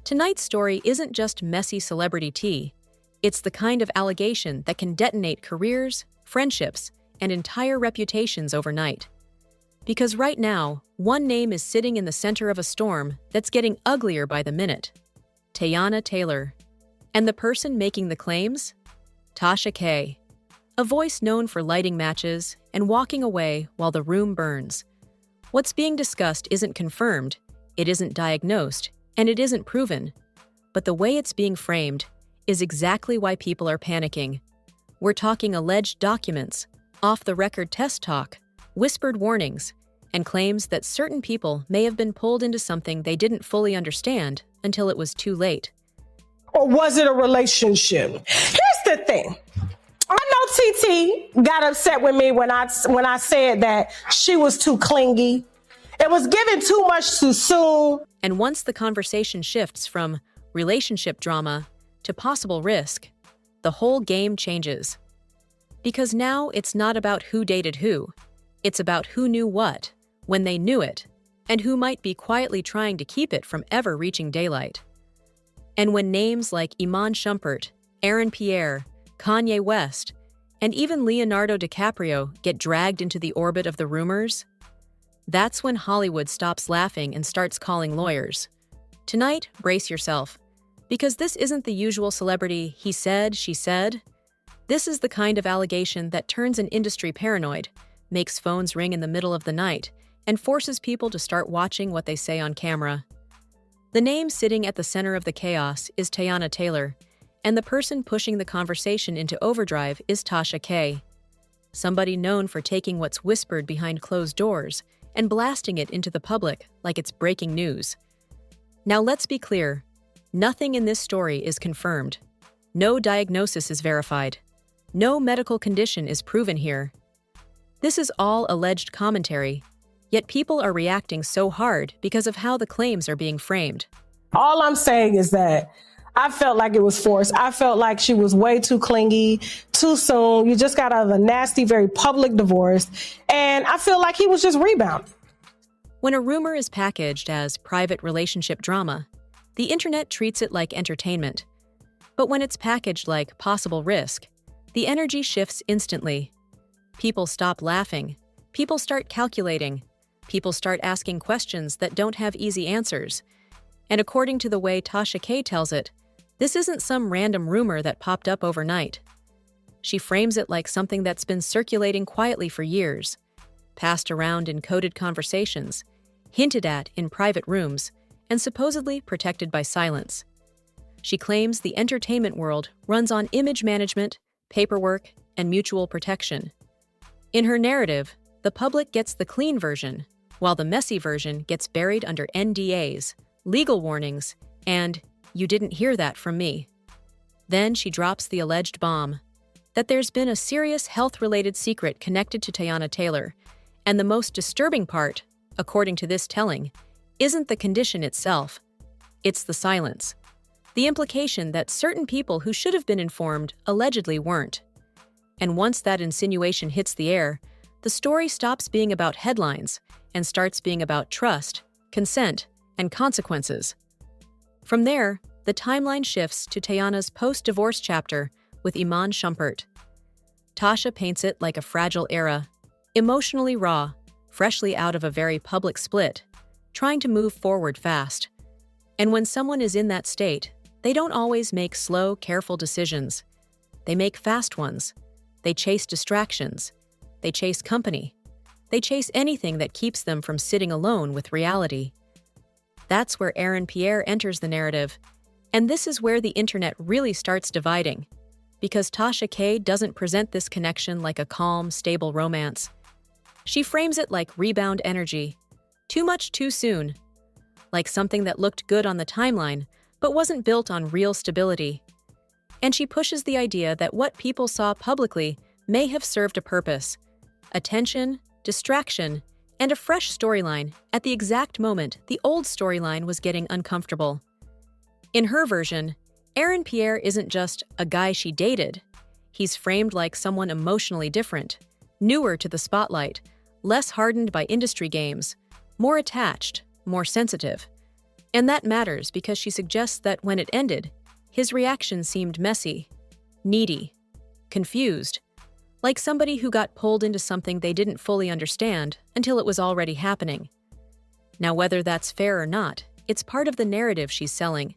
Tonight's story isn't just messy celebrity tea. It's the kind of allegation that can detonate careers, friendships, and entire reputations overnight. Because right now, one name is sitting in the center of a storm that's getting uglier by the minute. Teyana Taylor. And the person making the claims? Tasha K. A voice known for lighting matches and walking away while the room burns. What's being discussed isn't confirmed, it isn't diagnosed, and it isn't proven. But the way it's being framed is exactly why people are panicking. We're talking alleged documents, off-the-record test talk, whispered warnings, and claims that certain people may have been pulled into something they didn't fully understand until it was too late. Or was it a relationship? Here's the thing. I know TT got upset with me when I said that she was too clingy. It was given too much too soon. And once the conversation shifts from relationship drama to possible risk, the whole game changes. Because now it's not about who dated who. It's about who knew what, when they knew it, and who might be quietly trying to keep it from ever reaching daylight. And when names like Iman Shumpert, Aaron Pierre, Kanye West, and even Leonardo DiCaprio get dragged into the orbit of the rumors, that's when Hollywood stops laughing and starts calling lawyers. Tonight, brace yourself, because this isn't the usual celebrity he said, she said. This is the kind of allegation that turns an industry paranoid, makes phones ring in the middle of the night, and forces people to start watching what they say on camera. The name sitting at the center of the chaos is Teyana Taylor, and the person pushing the conversation into overdrive is Tasha K. Somebody known for taking what's whispered behind closed doors and blasting it into the public like it's breaking news. Now let's be clear, nothing in this story is confirmed. No diagnosis is verified. No medical condition is proven here. This is all alleged commentary, yet people are reacting so hard because of how the claims are being framed. All I'm saying is that I felt like it was forced. I felt like she was way too clingy, too soon. You just got out of a nasty, very public divorce. And I feel like he was just rebounding. When a rumor is packaged as private relationship drama, the internet treats it like entertainment. But when it's packaged like possible risk, the energy shifts instantly. People stop laughing. People start calculating. People start asking questions that don't have easy answers. And according to the way Tasha K tells it, this isn't some random rumor that popped up overnight. She frames it like something that's been circulating quietly for years, passed around in coded conversations, hinted at in private rooms, and supposedly protected by silence. She claims the entertainment world runs on image management, paperwork, and mutual protection. In her narrative, the public gets the clean version, while the messy version gets buried under NDAs, legal warnings, and "you didn't hear that from me." Then she drops the alleged bomb, that there's been a serious health-related secret connected to Teyana Taylor, and the most disturbing part, according to this telling, isn't the condition itself. It's the silence. The implication that certain people who should have been informed allegedly weren't. And once that insinuation hits the air, the story stops being about headlines and starts being about trust, consent, and consequences. From there, the timeline shifts to Teyana's post-divorce chapter with Iman Shumpert. Tasha paints it like a fragile era, emotionally raw, freshly out of a very public split, trying to move forward fast. And when someone is in that state, they don't always make slow, careful decisions. They make fast ones. They chase distractions. They chase company. They chase anything that keeps them from sitting alone with reality. That's where Aaron Pierre enters the narrative, and this is where the internet really starts dividing, because Tasha K doesn't present this connection like a calm, stable romance. She frames it like rebound energy, too much too soon, like something that looked good on the timeline but wasn't built on real stability. And she pushes the idea that what people saw publicly may have served a purpose: attention, distraction, and a fresh storyline at the exact moment the old storyline was getting uncomfortable. In her version, Aaron Pierre isn't just a guy she dated. He's framed like someone emotionally different, newer to the spotlight, less hardened by industry games, more attached, more sensitive. And that matters because she suggests that when it ended, his reaction seemed messy, needy, confused, like somebody who got pulled into something they didn't fully understand until it was already happening. Now, whether that's fair or not, it's part of the narrative she's selling,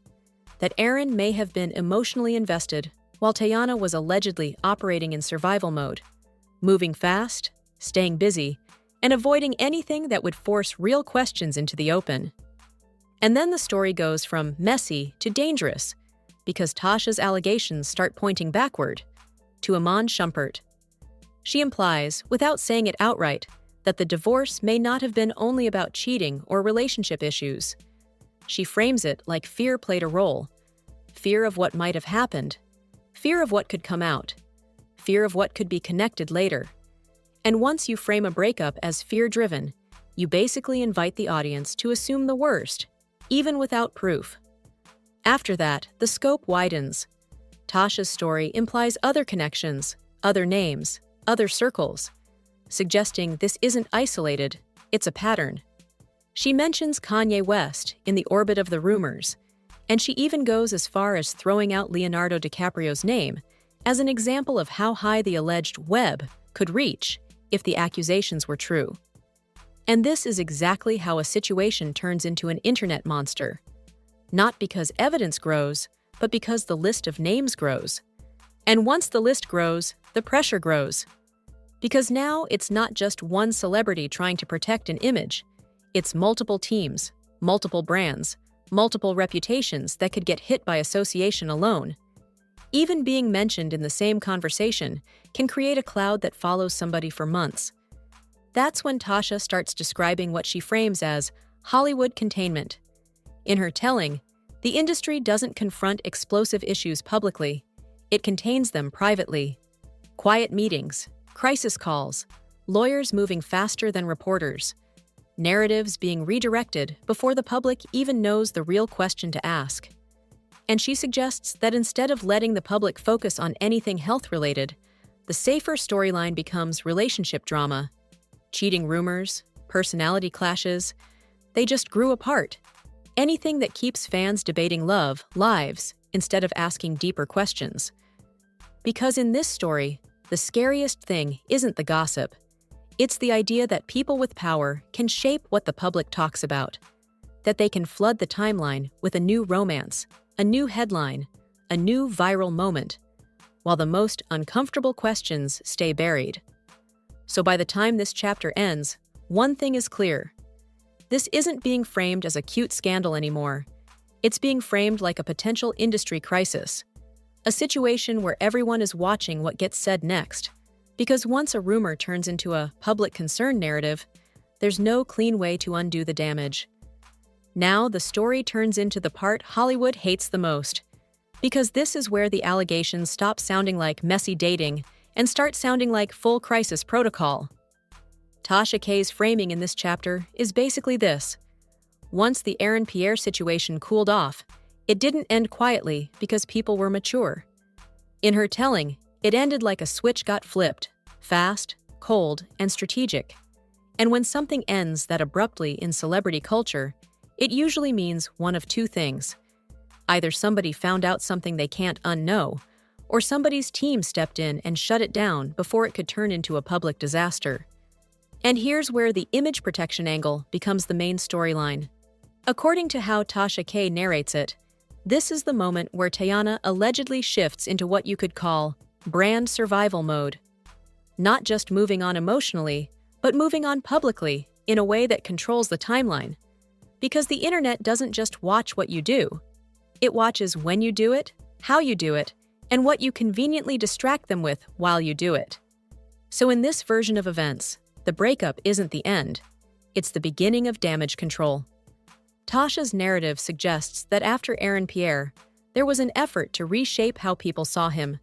that Aaron may have been emotionally invested while Teyana was allegedly operating in survival mode, moving fast, staying busy, and avoiding anything that would force real questions into the open. And then the story goes from messy to dangerous, because Tasha's allegations start pointing backward, to Iman Shumpert. She implies, without saying it outright, that the divorce may not have been only about cheating or relationship issues. She frames it like fear played a role. Fear of what might have happened, fear of what could come out, fear of what could be connected later. And once you frame a breakup as fear-driven, you basically invite the audience to assume the worst, even without proof. After that, the scope widens. Tasha's story implies other connections, other names, other circles, suggesting this isn't isolated, it's a pattern. She mentions Kanye West in the orbit of the rumors, and she even goes as far as throwing out Leonardo DiCaprio's name as an example of how high the alleged web could reach if the accusations were true. And this is exactly how a situation turns into an internet monster. Not because evidence grows, but because the list of names grows. And once the list grows, the pressure grows. Because now it's not just one celebrity trying to protect an image, it's multiple teams, multiple brands, multiple reputations that could get hit by association alone. Even being mentioned in the same conversation can create a cloud that follows somebody for months. That's when Tasha starts describing what she frames as Hollywood containment. In her telling, the industry doesn't confront explosive issues publicly, it contains them privately. Quiet meetings, crisis calls, lawyers moving faster than reporters, narratives being redirected before the public even knows the real question to ask. And she suggests that instead of letting the public focus on anything health-related, the safer storyline becomes relationship drama. Cheating rumors, personality clashes, they just grew apart. Anything that keeps fans debating love, lives, instead of asking deeper questions. Because in this story, the scariest thing isn't the gossip. It's the idea that people with power can shape what the public talks about. That they can flood the timeline with a new romance, a new headline, a new viral moment, while the most uncomfortable questions stay buried. So by the time this chapter ends, one thing is clear. This isn't being framed as a cute scandal anymore. It's being framed like a potential industry crisis. A situation where everyone is watching what gets said next. Because once a rumor turns into a public concern narrative, there's no clean way to undo the damage. Now the story turns into the part Hollywood hates the most. Because this is where the allegations stop sounding like messy dating and start sounding like full crisis protocol. Tasha K's framing in this chapter is basically this. Once the Aaron Pierre situation cooled off, it didn't end quietly because people were mature. In her telling, it ended like a switch got flipped, fast, cold, and strategic. And when something ends that abruptly in celebrity culture, it usually means one of two things. Either somebody found out something they can't unknow, or somebody's team stepped in and shut it down before it could turn into a public disaster. And here's where the image protection angle becomes the main storyline. According to how Tasha K narrates it, this is the moment where Teyana allegedly shifts into what you could call brand survival mode. Not just moving on emotionally, but moving on publicly in a way that controls the timeline. Because the internet doesn't just watch what you do. It watches when you do it, how you do it, and what you conveniently distract them with while you do it. So in this version of events, the breakup isn't the end. It's the beginning of damage control. Tasha's narrative suggests that after Aaron Pierre, there was an effort to reshape how people saw him.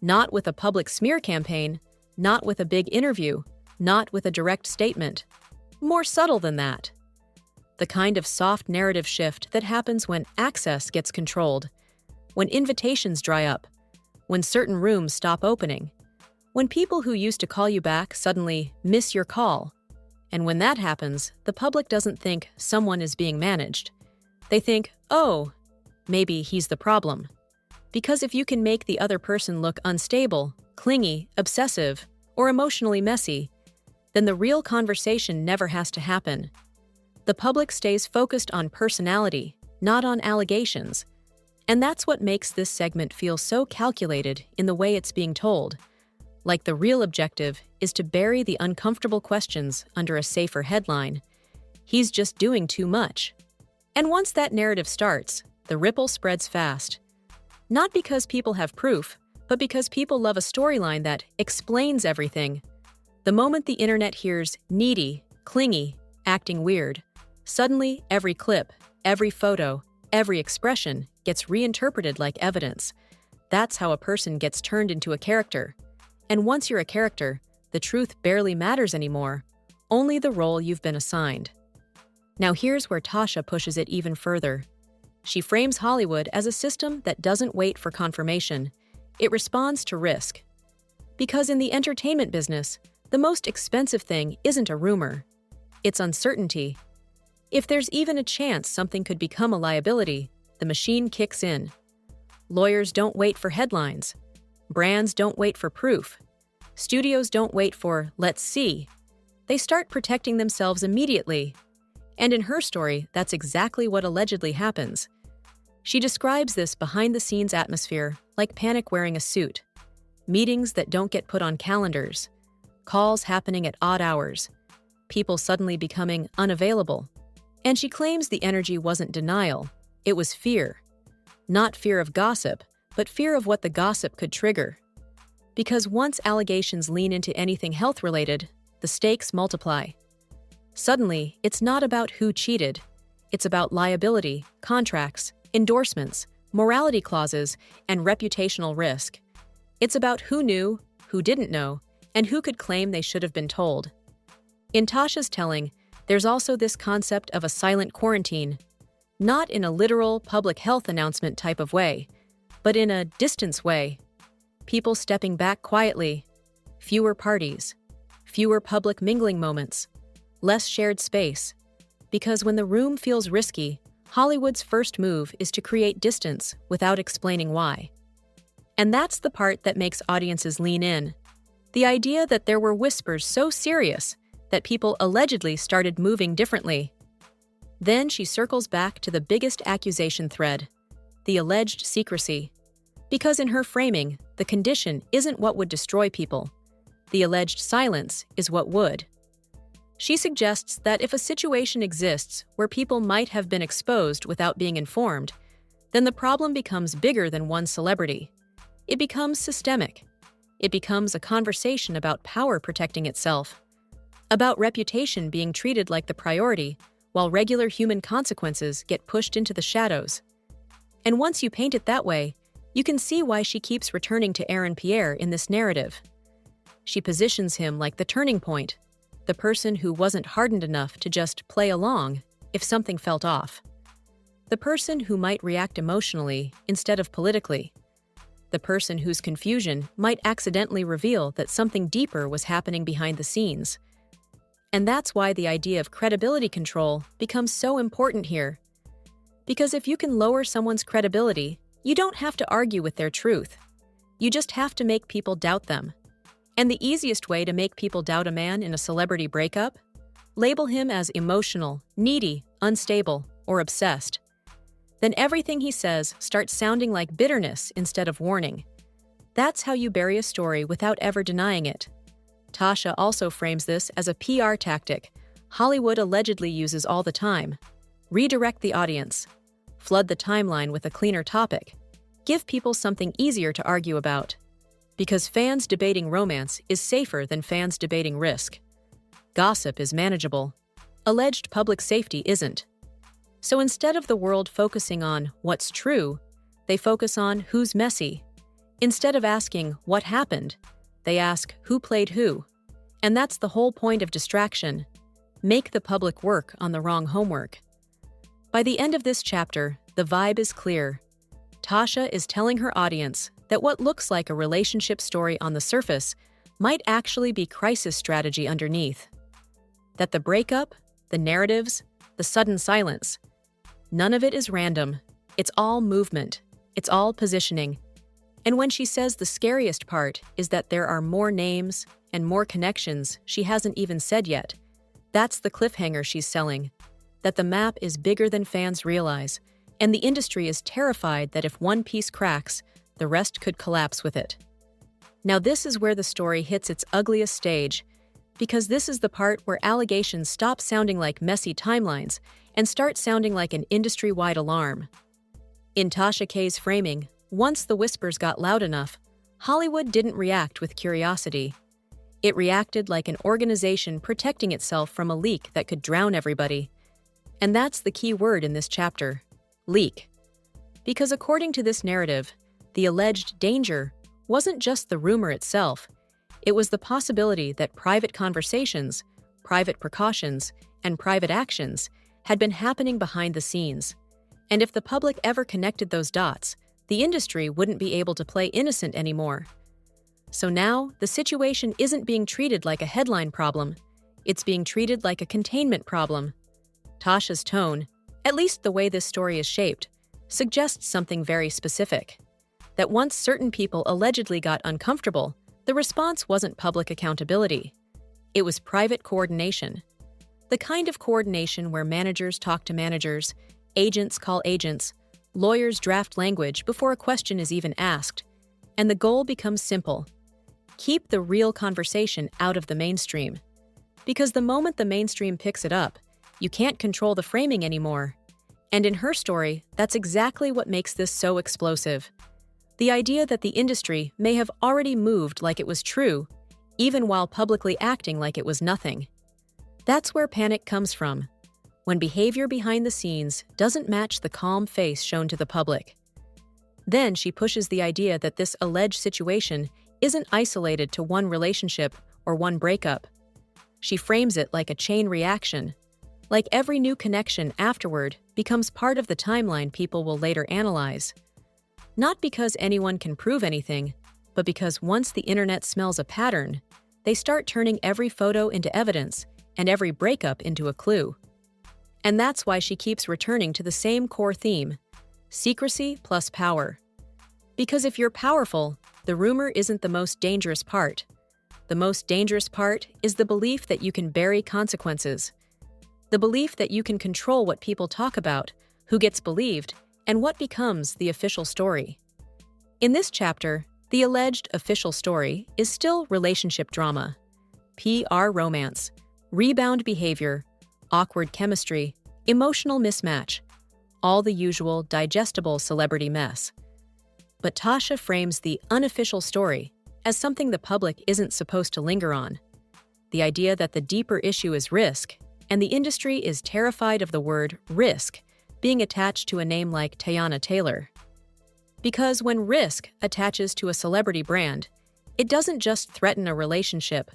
Not with a public smear campaign, not with a big interview, not with a direct statement. More subtle than that. The kind of soft narrative shift that happens when access gets controlled, when invitations dry up, when certain rooms stop opening, when people who used to call you back suddenly miss your call. And when that happens, the public doesn't think someone is being managed. They think, oh, maybe he's the problem. Because if you can make the other person look unstable, clingy, obsessive, or emotionally messy, then the real conversation never has to happen. The public stays focused on personality, not on allegations. And that's what makes this segment feel so calculated in the way it's being told. Like the real objective is to bury the uncomfortable questions under a safer headline. He's just doing too much. And once that narrative starts, the ripple spreads fast. Not because people have proof, but because people love a storyline that explains everything. The moment the internet hears needy, clingy, acting weird, suddenly every clip, every photo, every expression gets reinterpreted like evidence. That's how a person gets turned into a character. And once you're a character, the truth barely matters anymore, only the role you've been assigned. Now here's where Tasha pushes it even further. She frames Hollywood as a system that doesn't wait for confirmation. It responds to risk. Because in the entertainment business, the most expensive thing isn't a rumor. It's uncertainty. If there's even a chance something could become a liability, the machine kicks in. Lawyers don't wait for headlines. Brands don't wait for proof. Studios don't wait for, let's see. They start protecting themselves immediately. And in her story, that's exactly what allegedly happens. She describes this behind-the-scenes atmosphere like panic wearing a suit. Meetings that don't get put on calendars. Calls happening at odd hours. People suddenly becoming unavailable. And she claims the energy wasn't denial. It was fear. Not fear of gossip, but fear of what the gossip could trigger. Because once allegations lean into anything health-related, the stakes multiply. Suddenly, it's not about who cheated. It's about liability, contracts, endorsements, morality clauses, and reputational risk. It's about who knew, who didn't know, and who could claim they should have been told. In Tasha's telling, there's also this concept of a silent quarantine, not in a literal public health announcement type of way, but in a distance way. People stepping back quietly, fewer parties, fewer public mingling moments, less shared space. Because when the room feels risky, Hollywood's first move is to create distance without explaining why. And that's the part that makes audiences lean in. The idea that there were whispers so serious that people allegedly started moving differently. Then she circles back to the biggest accusation thread, the alleged secrecy. Because in her framing, the condition isn't what would destroy people. The alleged silence is what would. She suggests that if a situation exists where people might have been exposed without being informed, then the problem becomes bigger than one celebrity. It becomes systemic. It becomes a conversation about power protecting itself, about reputation being treated like the priority, while regular human consequences get pushed into the shadows. And once you paint it that way, you can see why she keeps returning to Aaron Pierre in this narrative. She positions him like the turning point, the person who wasn't hardened enough to just play along if something felt off. The person who might react emotionally instead of politically. The person whose confusion might accidentally reveal that something deeper was happening behind the scenes. And that's why the idea of credibility control becomes so important here. Because if you can lower someone's credibility, you don't have to argue with their truth. You just have to make people doubt them. And the easiest way to make people doubt a man in a celebrity breakup? Label him as emotional, needy, unstable, or obsessed. Then everything he says starts sounding like bitterness instead of warning. That's how you bury a story without ever denying it. Tasha also frames this as a PR tactic Hollywood allegedly uses all the time. Redirect the audience. Flood the timeline with a cleaner topic. Give people something easier to argue about. Because fans debating romance is safer than fans debating risk. Gossip is manageable. Alleged public safety isn't. So instead of the world focusing on what's true, they focus on who's messy. Instead of asking what happened, they ask who played who. And that's the whole point of distraction. Make the public work on the wrong homework. By the end of this chapter, the vibe is clear. Tasha is telling her audience that what looks like a relationship story on the surface might actually be crisis strategy underneath. That the breakup, the narratives, the sudden silence, None of it is random. It's all movement. It's all positioning. And when she says the scariest part is that there are more names and more connections she hasn't even said yet, that's the cliffhanger she's selling. That the map is bigger than fans realize, and the industry is terrified that if one piece cracks, the rest could collapse with it. Now this is where the story hits its ugliest stage, because this is the part where allegations stop sounding like messy timelines and start sounding like an industry-wide alarm. In Tasha K's framing, once the whispers got loud enough, Hollywood didn't react with curiosity. It reacted like an organization protecting itself from a leak that could drown everybody. And that's the key word in this chapter: leak. Because according to this narrative, the alleged danger wasn't just the rumor itself, it was the possibility that private conversations, private precautions, and private actions had been happening behind the scenes. And if the public ever connected those dots, the industry wouldn't be able to play innocent anymore. So now, the situation isn't being treated like a headline problem, it's being treated like a containment problem. Tasha's tone, at least the way this story is shaped, suggests something very specific. That once certain people allegedly got uncomfortable, the response wasn't public accountability. It was private coordination. The kind of coordination where managers talk to managers, agents call agents, lawyers draft language before a question is even asked, and the goal becomes simple: keep the real conversation out of the mainstream. Because the moment the mainstream picks it up, you can't control the framing anymore. And in her story, that's exactly what makes this so explosive. The idea that the industry may have already moved like it was true, even while publicly acting like it was nothing. That's where panic comes from, when behavior behind the scenes doesn't match the calm face shown to the public. Then she pushes the idea that this alleged situation isn't isolated to one relationship or one breakup. She frames it like a chain reaction, like every new connection afterward becomes part of the timeline people will later analyze. Not because anyone can prove anything, but because once the internet smells a pattern, they start turning every photo into evidence and every breakup into a clue. And that's why she keeps returning to the same core theme: secrecy plus power. Because if you're powerful, the rumor isn't the most dangerous part. The most dangerous part is the belief that you can bury consequences. The belief that you can control what people talk about, who gets believed, and what becomes the official story. In this chapter, the alleged official story is still relationship drama, PR romance, rebound behavior, awkward chemistry, emotional mismatch, all the usual digestible celebrity mess. But Tasha frames the unofficial story as something the public isn't supposed to linger on. The idea that the deeper issue is risk, and the industry is terrified of the word risk being attached to a name like Teyana Taylor. Because when risk attaches to a celebrity brand, it doesn't just threaten a relationship.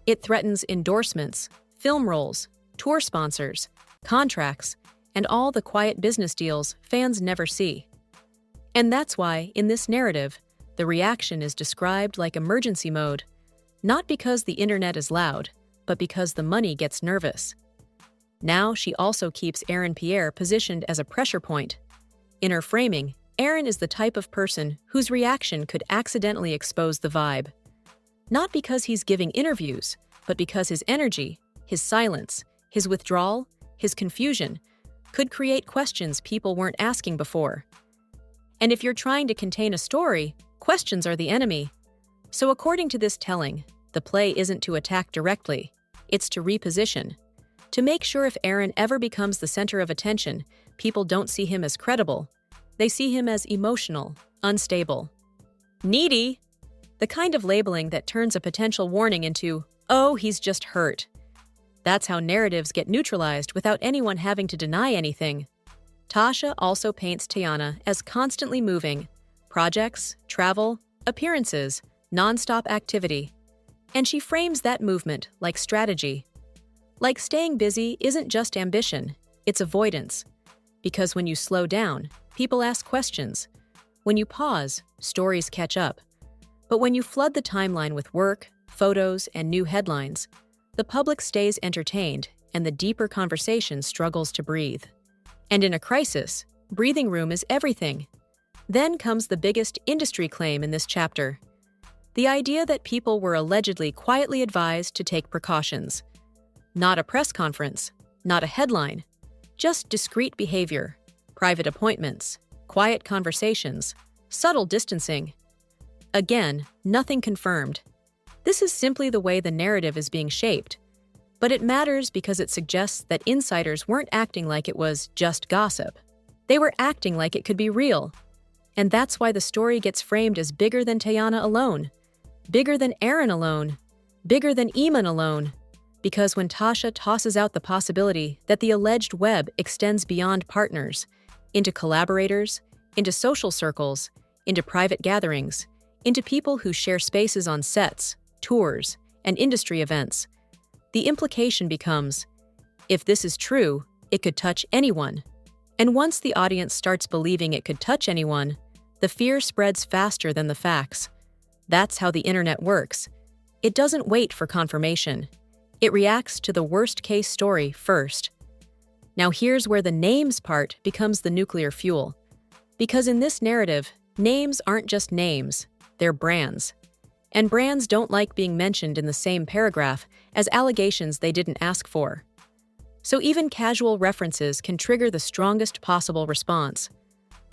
It threatens endorsements, film roles, tour sponsors, contracts, and all the quiet business deals fans never see. And that's why, in this narrative, the reaction is described like emergency mode, not because the internet is loud, but because the money gets nervous. Now she also keeps Aaron Pierre positioned as a pressure point. In her framing, Aaron is the type of person whose reaction could accidentally expose the vibe. Not because he's giving interviews, but because his energy, his silence, his withdrawal, his confusion could create questions people weren't asking before. And if you're trying to contain a story, questions are the enemy. So according to this telling, the play isn't to attack directly, it's to reposition. To make sure if Aaron ever becomes the center of attention, people don't see him as credible. They see him as emotional, unstable, needy, the kind of labeling that turns a potential warning into, "Oh, he's just hurt." That's how narratives get neutralized without anyone having to deny anything. Tasha also paints Teyana as constantly moving: projects, travel, appearances, nonstop activity. And she frames that movement like strategy. Like staying busy isn't just ambition, it's avoidance. Because when you slow down, people ask questions. When you pause, stories catch up. But when you flood the timeline with work, photos, and new headlines, the public stays entertained and the deeper conversation struggles to breathe. And in a crisis, breathing room is everything. Then comes the biggest industry claim in this chapter. The idea that people were allegedly quietly advised to take precautions. Not a press conference, not a headline, just discreet behavior, private appointments, quiet conversations, subtle distancing. Again, nothing confirmed. This is simply the way the narrative is being shaped. But it matters because it suggests that insiders weren't acting like it was just gossip. They were acting like it could be real. And that's why the story gets framed as bigger than Teyana alone, bigger than Aaron alone, bigger than Iman alone. Because when Tasha tosses out the possibility that the alleged web extends beyond partners, into collaborators, into social circles, into private gatherings, into people who share spaces on sets, tours, and industry events, the implication becomes, if this is true, it could touch anyone. And once the audience starts believing it could touch anyone, the fear spreads faster than the facts. That's how the internet works. It doesn't wait for confirmation. It reacts to the worst-case story first. Now here's where the names part becomes the nuclear fuel. Because in this narrative, names aren't just names, they're brands. And brands don't like being mentioned in the same paragraph as allegations they didn't ask for. So even casual references can trigger the strongest possible response.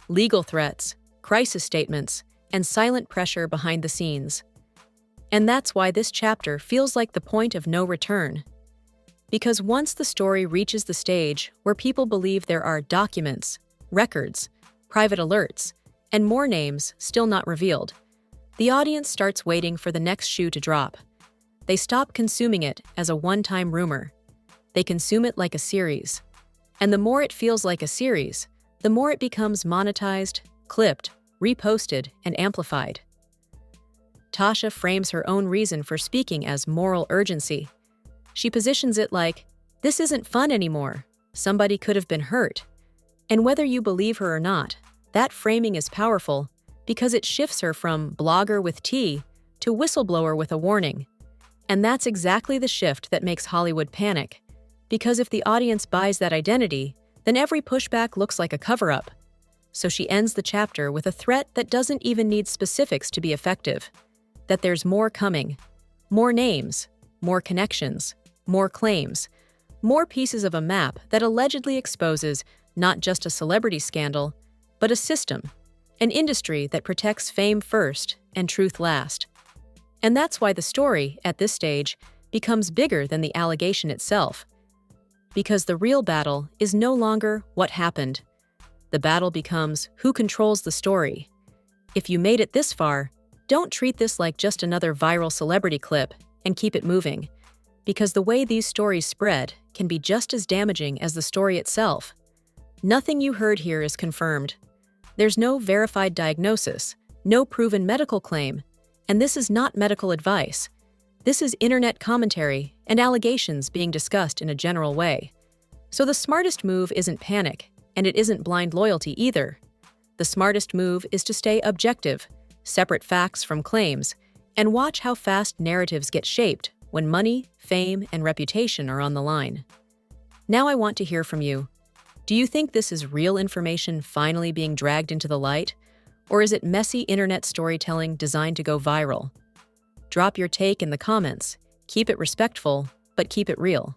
Legal threats, crisis statements, and silent pressure behind the scenes. And that's why this chapter feels like the point of no return. Because once the story reaches the stage where people believe there are documents, records, private alerts, and more names still not revealed, the audience starts waiting for the next shoe to drop. They stop consuming it as a one-time rumor. They consume it like a series. And the more it feels like a series, the more it becomes monetized, clipped, reposted, and amplified. Tasha frames her own reason for speaking as moral urgency. She positions it like, this isn't fun anymore. Somebody could have been hurt. And whether you believe her or not, that framing is powerful because it shifts her from blogger with tea to whistleblower with a warning. And that's exactly the shift that makes Hollywood panic. Because if the audience buys that identity, then every pushback looks like a cover-up. So she ends the chapter with a threat that doesn't even need specifics to be effective. That there's more coming. More names, more connections, more claims, more pieces of a map that allegedly exposes not just a celebrity scandal, but a system, an industry that protects fame first and truth last. And that's why the story, at this stage, becomes bigger than the allegation itself. Because the real battle is no longer what happened. The battle becomes who controls the story. If you made it this far, don't treat this like just another viral celebrity clip and keep it moving. Because the way these stories spread can be just as damaging as the story itself. Nothing you heard here is confirmed. There's no verified diagnosis, no proven medical claim, and this is not medical advice. This is internet commentary and allegations being discussed in a general way. So the smartest move isn't panic, and it isn't blind loyalty either. The smartest move is to stay objective, separate facts from claims, and watch how fast narratives get shaped when money, fame, and reputation are on the line. Now I want to hear from you. Do you think this is real information finally being dragged into the light? Or is it messy internet storytelling designed to go viral? Drop your take in the comments. Keep it respectful, but keep it real.